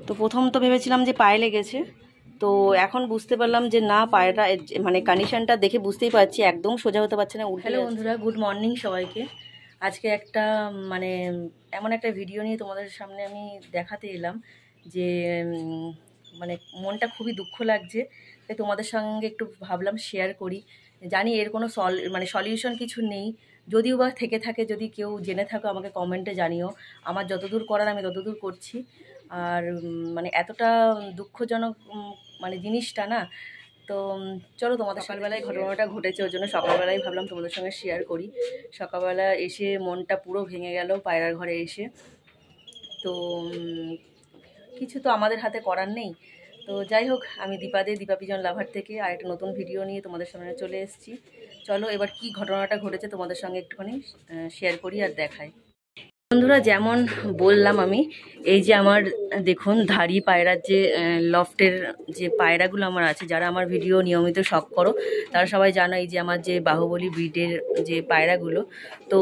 তো প্রথম তো ভেবেছিলাম যে পায়ে লেগেছে, তো এখন বুঝতে পারলাম যে না, পায়েটা মানে কন্ডিশনটা দেখে বুঝতেই পারছি একদম সোজা হতে পারছে না, উল্টে। হ্যালো বন্ধুরা, গুড মর্নিং সবাইকে। আজকে একটা মানে এমন একটা ভিডিও নিয়ে তোমাদের সামনে আমি দেখাতে এলাম যে মানে মনটা খুবই দুঃখ লাগছে, তাই তোমাদের সঙ্গে একটু ভাবলাম শেয়ার করি। জানি এর কোনো সলিউশন কিছু নেই, যদিও বা থেকে থাকে, যদি কেউ জেনে থাকো আমাকে কমেন্টে জানিও। আমার যতদূর করার আমি ততদূর করছি। আর মানে এতটা দুঃখজনক মানে জিনিসটা না, তো চলো তোমাদের সকালবেলায় ঘটনাটা ঘটেছে, ওই জন্য সকালবেলায় ভাবলাম তোমাদের সঙ্গে শেয়ার করি। সকালবেলা এসে মনটা পুরো ভেঙে গেল পায়রার ঘরে এসে। তো কিছু তো আমাদের হাতে করার নেই। তো যাই হোক, আমি দীপা পিজন লাভার থেকে আরেকটা নতুন ভিডিও নিয়ে তোমাদের সামনে চলে এসেছি। চলো এবার কি ঘটনাটা ঘটেছে তোমাদের সঙ্গে একটুখানি শেয়ার করি আর দেখাই। বন্ধুরা, যেমন বললাম আমি, এই যে আমার দেখুন ধাড়ি পায়রার যে লফটের যে পায়রাগুলো আমার আছে, যারা আমার ভিডিও নিয়মিত শখ করো তারা সবাই জানো এই যে আমার যে বাহুবলী ব্রিডের যে পায়রাগুলো। তো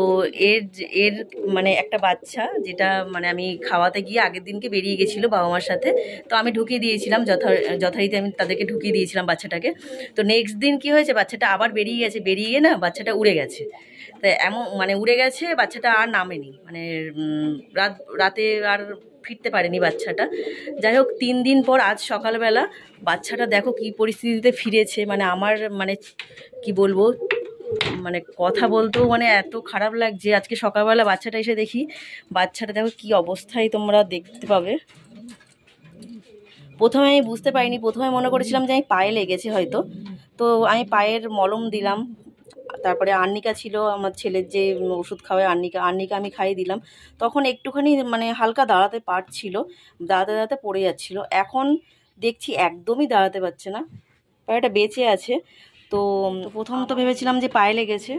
এর মানে একটা বাচ্চা, যেটা মানে আমি খাওয়াতে গিয়ে আগের দিনকে বেরিয়ে গেছিলো বাবা মার সাথে, তো আমি ঢুকিয়ে দিয়েছিলাম যথারীতি আমি তাদেরকে ঢুকিয়ে দিয়েছিলাম বাচ্চাটাকে। তো নেক্সট দিন কি হয়েছে, বাচ্চাটা আবার বেরিয়ে না বাচ্চাটা উড়ে গেছে। তো এমন মানে উড়ে গেছে, বাচ্চাটা আর নামেনি, মানে রাতে আর ফিরতে পারেনি বাচ্চাটা। যাই হোক, 3 দিন পর আজ সকালবেলা বাচ্চাটা দেখো কি পরিস্থিতিতে ফিরেছে। মানে আমার মানে কি বলবো, মানে কথা বলতেও মানে এত খারাপ লাগছে। আজকে সকালবেলা বাচ্চাটা এসে দেখি, বাচ্চাটা দেখো কি অবস্থায়, তোমরা দেখতে পাবে। প্রথমে আমি বুঝতে পারিনি, প্রথমে মনে করেছিলাম যে আমি পায়ে লেগেছে হয়তো। তো আমি পায়ের মলম দিলাম, তারপরে আর্নিকা ছিল আমার ছেলের যে ওষুধ খাওয়ায়, আর্নিকা আমি খাইয়ে দিলাম। তখন একটুখানি মানে হালকা দাঁড়াতে পারছিল, দাঁড়াতে পড়ে যাচ্ছিল। এখন দেখছি একদমই দাঁড়াতে পারছে না, পায়েটা বেঁচে আছে। তো প্রথম তো ভেবেছিলাম যে পায়ে লেগেছে,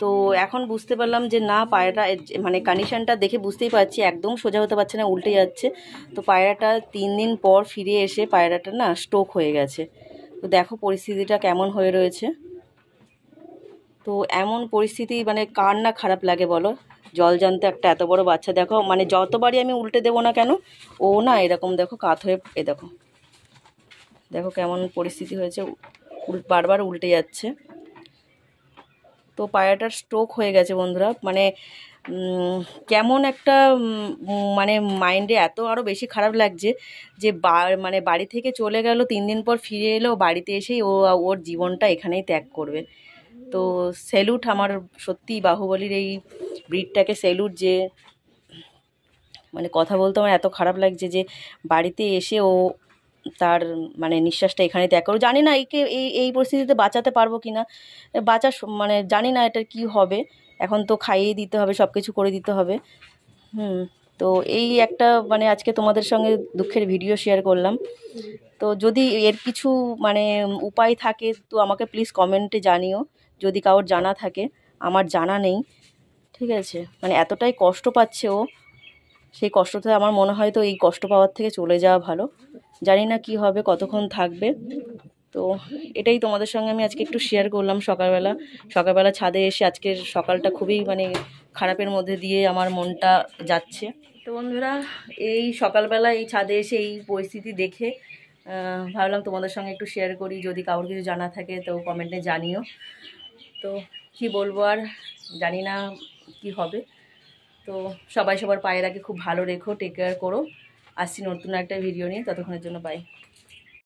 তো এখন বুঝতে পারলাম যে না, পায়রাটা মানে কন্ডিশনটা দেখে বুঝতেই পারছি একদম সোজা হতে পারছে না, উল্টে যাচ্ছে। তো পায়রাটা 3 দিন পর ফিরে এসে পায়রাটা না স্ট্রোক হয়ে গেছে। তো দেখো পরিস্থিতিটা কেমন হয়ে রয়েছে। তো এমন পরিস্থিতি মানে কার না খারাপ লাগে বলো, জলজান্ত একটা এত বড় বাচ্চা। দেখো মানে যতবারই আমি উল্টে দেবো না কেন, ও না এরকম দেখো কাত হয়ে, দেখো দেখো কেমন পরিস্থিতি হয়েছে, বারবার উল্টে যাচ্ছে। তো পায়রাটার স্ট্রোক হয়ে গেছে বন্ধুরা। মানে কেমন একটা মানে মাইন্ডে এত আরও বেশি খারাপ লাগছে যে মানে বাড়ি থেকে চলে গেল, 3 দিন পর ফিরে এলো, বাড়িতে এসেই ওর জীবনটা এখানেই ত্যাগ করবে। তো স্যালুট আমার, সত্যি বাহুবলীর এই ব্রিডটাকে স্যালুট। যে মানে কথা বলতে আমার এত খারাপ লাগছে যে বাড়িতে এসে ও তার মানে নিঃশ্বাসটা এখানে ত্যাগ করো। জানি না একে এই পরিস্থিতিতে বাঁচাতে পারবো কি না, মানে জানি না এটার কি হবে। এখন তো খাইয়ে দিতে হবে, সব কিছু করে দিতে হবে। তো এই একটা মানে আজকে তোমাদের সঙ্গে দুঃখের ভিডিও শেয়ার করলাম। তো যদি এর কিছু মানে উপায় থাকে তো আমাকে প্লিজ কমেন্টে জানিও, যদি কারোর জানা থাকে। আমার জানা নেই, ঠিক আছে। মানে এতটাই কষ্ট পাচ্ছে ও, সেই কষ্টতে আমার মনে হয় তো এই কষ্ট পাওয়ার থেকে চলে যাওয়া ভালো। জানি না কি হবে, কতক্ষণ থাকবে। তো এটাই তোমাদের সঙ্গে আমি আজকে একটু শেয়ার করলাম। সকালবেলা ছাদে এসে আজকের সকালটা খুবই মানে খারাপের মধ্যে দিয়ে আমার মনটা যাচ্ছে। তো বন্ধুরা, এই সকালবেলা এই ছাদে এসে এই পরিস্থিতি দেখে ভাবলাম তোমাদের সঙ্গে একটু শেয়ার করি। যদি কারোর কিছু জানা থাকে তো কমেন্টে জানিও। তো কি বলবো আর, জানি না কি হবে। তো সবাই সবার পায়রাকে খুব ভালো রেখো, টেক কেয়ার করো। আসছি নতুন একটা ভিডিও নিয়ে, ততক্ষণের জন্য বাই।